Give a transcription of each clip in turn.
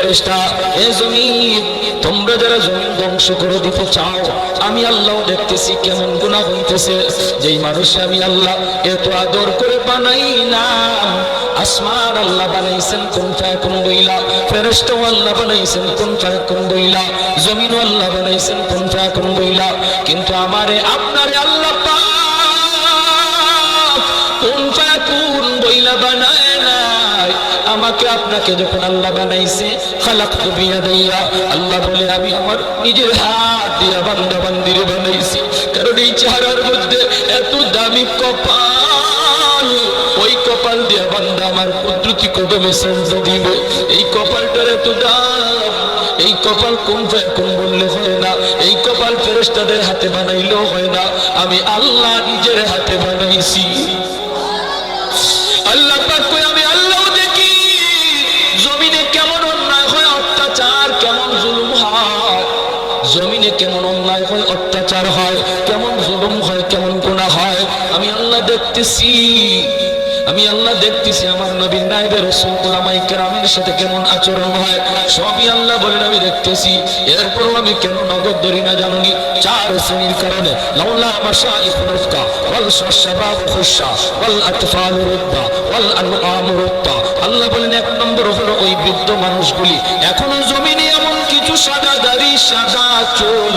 ফেরেশতা, এ জমিন, তোমরা যারা জমিন ধ্বংস করে দিতে চাও, আমি আল্লাহ দেখতেছি কেমন গুনাহ হইতেছে। যেই মানুষ আমি আল্লাহ এত আদর করে বানাইলাম, আসমান আল্লাহ বানাইছেন কুন ফায়াকুন বইলা, ফেরেশতা আল্লাহ বানাইছেন কুন ফায়াকুন বইলা, জমিন আল্লাহ বানাইছেন কুন ফায়াকুন বইলা, কিন্তু আমারে আপনারে আল্লাহ পাক কুন ফায়াকুন বইলা বানায় নাই। আমাকে আপনাকে যখন আল্লাহ বানাইছে, খালাকতু বিয়াদাইয়া, আল্লাহ বলে আমি আমার নিজের হাত দিয়ে বান্দা বান্দিরে বানাইছি। কারণ এই চেহারার মধ্যে এত দামি কপাল, ওই কপাল দিয়ে বান্দা আমার কুদরতি কদমে সেজদা দিবে। এই কপালটার এত দাম, এই কপাল কোন ফায়াকুন বললে হয় না, এই কপাল ফেরেশতাদের হাতে বানাইলেও হয় না, আমি আল্লাহ নিজের হাতে বানাইছি। আল্লাহ পাক কই আমি আল্লাহ দেখি জমিনে কেমন অন্যায় হয়, অত্যাচার কেমন জুলুম হয়, জমিনে কেমন অন্যায় হয়, অত্যাচার হয়, কেমন জুলুম হয়, কেমন গুনাহ হয়, আমি আল্লাহ দেখতেছি। আমি আল্লাহ দেখতেছি আমার নবীর নায়েবে রাসূল উলামায়ে কেরামের সাথে কেমন আচরণ হয়, সবই আল্লাহ বলেন আমি দেখতেছি। এরপরও আমি কেন নগদ ধরি না জানুনি? চার শ্রেণীর কারণে, লাউলা মাশাইখুল রুফকা ওয়াল শাবাব খুশা ওয়াল আতফাল রুদ্দা ওয়াল আনআম রুদ্দা। আল্লাহ বলেন এক নম্বর হলো ওই বৃদ্ধ মানুষগুলি, এখনো জমিনে এমন কিছু সাদা দাড়ি সাদা চুল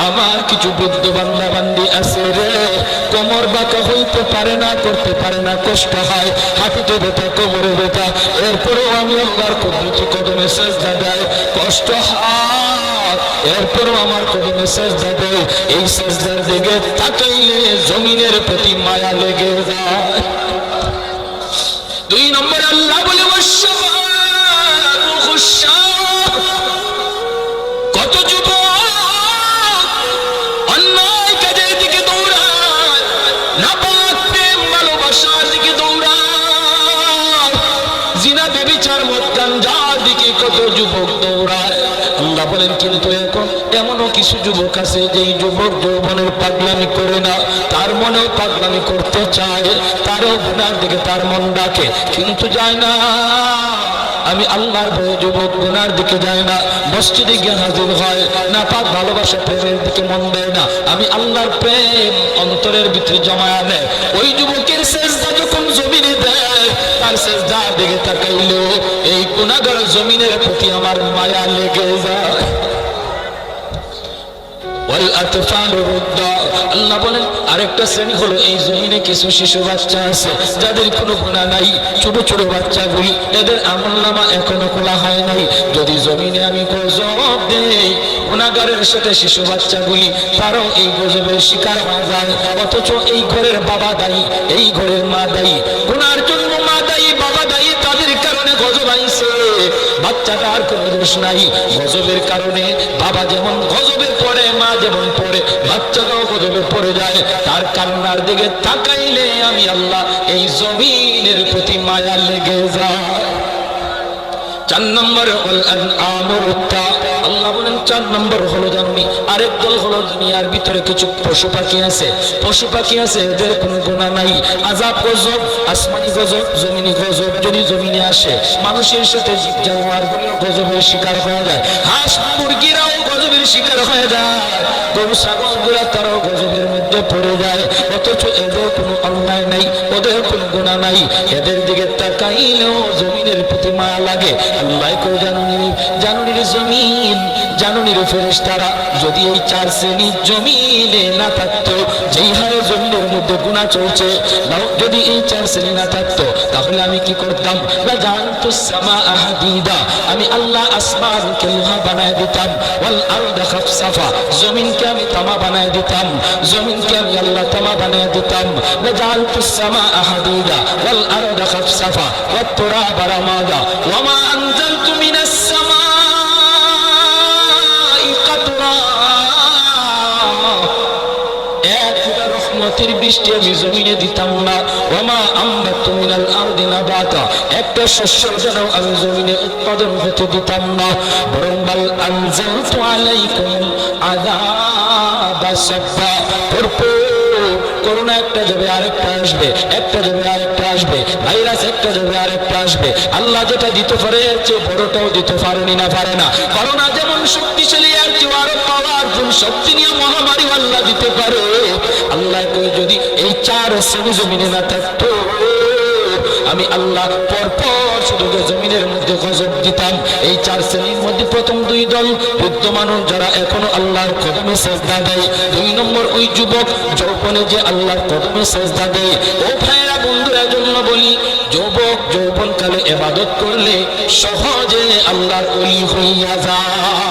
আমার কিছু বৃদ্ধ বান্দা বান্দি আছে রে, কোমর বাঁকা হইতে পারে না, করতে পারে না, কষ্ট হয়, হাঁটুতে ব্যথা, কোমরে ব্যথা, এরপরেও আমি আল্লাহর কুদরতি কদমে সেজদা দেয়, কষ্ট হয়, এরপরও আমার কদমে সেজদা দেয়। এই সেজদার দিকে তাকাইলে জমিনের প্রতি মায়া লেগে যায়। দুই নম্বর আল্লাহ বলে কত যুবক অন্যায় কাজের দিকে দৌড়ায়, নাপাক প্রেম ভালোবাসার দিকে দৌড়ায়, জিনা ব্যভিচার মদ গাঞ্জার দিকে কত যুবক দৌড়ায়। আল্লাহ বলেন কিন্তু এখন এমনও কিছু যুবক আছে যেই যুবক যৌবনের পাগলামি করে না, তার মনেও পাগলামি করতে চায়, তারও গুনার দিকে তার মন ডাকে, কিন্তু যায় না। আমি আল্লাহর ভয়ে যুবক গুনার দিকে যায় না, মসজিদে গিয়ে হাজির হয় না, পাক ভালোবাসা প্রেমের দিকে মন দেয় না, আমি আল্লাহর প্রেম অন্তরের ভিতরে জমায়া নেয়। ওই যুবকের সেজদা যখন জমিনে দেয়, তার সেজদার দিকে তাকাইলো এই গুনাহগার জমিনের প্রতি আমার মায়া লেগে যায়। আল্লাহ বলেন আরেকটা শ্রেণী হলো এই জমিনে কিছু শিশু বাচ্চা আছে যাদের কোনো গুনাহ নাই, ছোট ছোট বাচ্চাগুলি, এদের আমলনামা এখনো খোলা হয় নাই। যদি জমিনে আমি গজব দেই, গুনাহগারের সাথে শিশু বাচ্চাগুলি তারাও এই গজবের শিকার হয়ে যায়, অথচ এই ঘরের বাবা দায়ী, এই ঘরের মা দায়ী, গুনার জন্য মা দায়ী, বাবা দায়ী, তাদের কারণে গজব আইছে। বাচ্চাটার কোনো দোষ নাই, গজবের কারণে বাবা যেমন গজবে পড়ে, মা যেমন পড়ে, বাচ্চাটাও গজবে পড়ে যায়। তার কান্নার দিকে তাকাইলে আমি আল্লাহ এই জমিনের প্রতি মায়া লেগে যায়। চার নম্বর আল্লাহ বলেন চার নম্বর হলো জানি আরেক দল হলো দুনিয়ার ভিতরে কিছু পশু পাখি আছে, পশু পাখি আছে এদের কোনো গুনাহ নাই, আযাব গজব, আসমানি গজব, জমিনি গজব যদি জমিনে আসে, মানুষের সাথে জীব জানোয়ার গজবের শিকার হয়ে যায়, হাঁস মুরগিরাও গজবের শিকার হয়ে যায়, গরু ছাগল গুলা তারাও গজবের মধ্যে পড়ে যায়, অথচ এদের কোনো অন্যায় নাই, ওদের কোনো গুনাহ নাই, এদের দিকে তাকাইলেও জমিনের প্রতি মায়া লাগে। আল্লাহ কই জানুনির জমিন, জানুনির ফেরেশতারা যদি এই চার শ্রেণীর জমিনে না থাকতো, যেই হারে জমিনের মধ্যে গুনাহ চলছে, যদি এই চার শ্রেণী না থাকতো তাহলে আমি কি করতাম? লাজানতুস সামাআ হাদিদা, আমি আল্লাহ আসমানকে লোহা বানায় দিতাম, ওয়াল আরদা খাফসাফা, জমিনকে আমি তামা বানায় দিতাম, জমিনকে আমি আল্লাহ তামা বানায় দিতাম। লাজানতুস সামাআ হাদিদা ওয়াল আরদা খাফসাফা ওয়াত তুরাবা রামাদা ওয়া মা আনজালতু মিনাস সামাই কাতরা, এক ফোঁটা রহমতের বৃষ্টি আমি জমিনে দিতাম না, ওয়া মা আমবাতু মিনাল আরদি নাবাতা, একটা শস্য যেন আমি জমিনে উৎপাদন হতে দিতাম না, বরং বাল আনজালতু আলাইকুম আযাবা সাব্বা, করোনা একটা যাবে আরেকটা আসবে, একটা যাবে আরেকটা আসবে, ভাইরাস একটা যাবে আরেকটা আসবে। আল্লাহ যেটা দিতে পারে এর চেয়ে বড়টাও দিতে পারেনি না পারে না। করোনা যেমন শক্তিশালী এর চেয়ে আরো পাওয়ারফুল শক্তি নিয়ে মহামারী আল্লাহ দিতে পারে। আল্লাহ কই যদি এই চার শ্রেণী জমিনে না থাকতো আমি আল্লাহ পরপর শুধু জমিনের মধ্যে গজব দিতাম। এই চার শ্রেণীর মধ্যে প্রথম দুই দল বৃদ্ধ মানুষ যারা এখনো আল্লাহর কদমে সেজদা দেয়, দুই নম্বর ওই যুবক যৌবনে যে আল্লাহর কদমে সেজদা দেয়। ও ভাইরা বন্ধুরা জন্য বলি, যৌবনকালে ইবাদত করলে সহজে আল্লাহর ওলি হইয়া যায়।